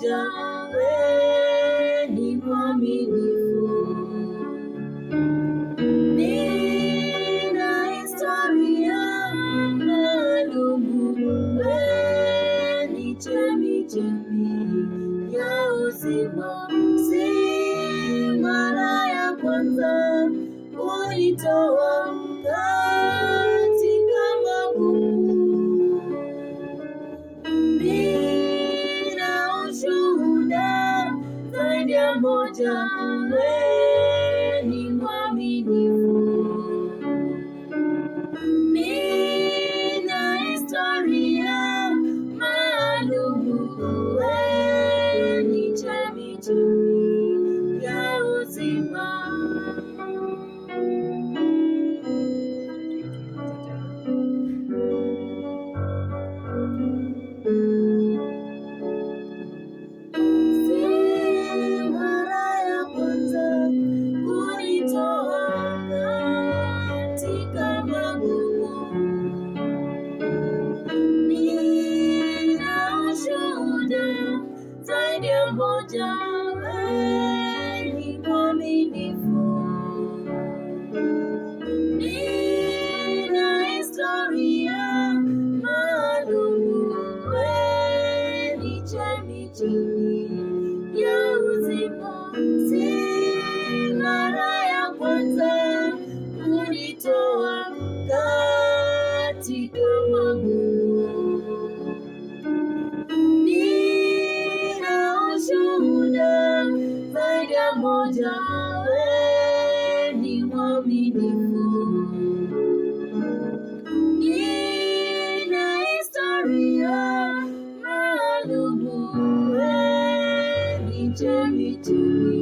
moja, wewe ni mwaminifu. Nina historia maalumu, wewe ni chemichemi ya uzima. Si mara ya kwanza kunitoa katika magumu. Nina ushuhuda zaidi ya moja, wewe ni mwaminifu. Nina historia maalumu, wewe ni chemichemi ya uzima. Zaidi ya moja, wewe ni mwaminifu. Nina historia maalumu, wewe ni chemichemi ya uzima. Si mara ya kwanza kunitoa katika magumu. Zaidi ya moja, wewe ni mwaminifu. Nina historia maalumu, wewe ni chemichemi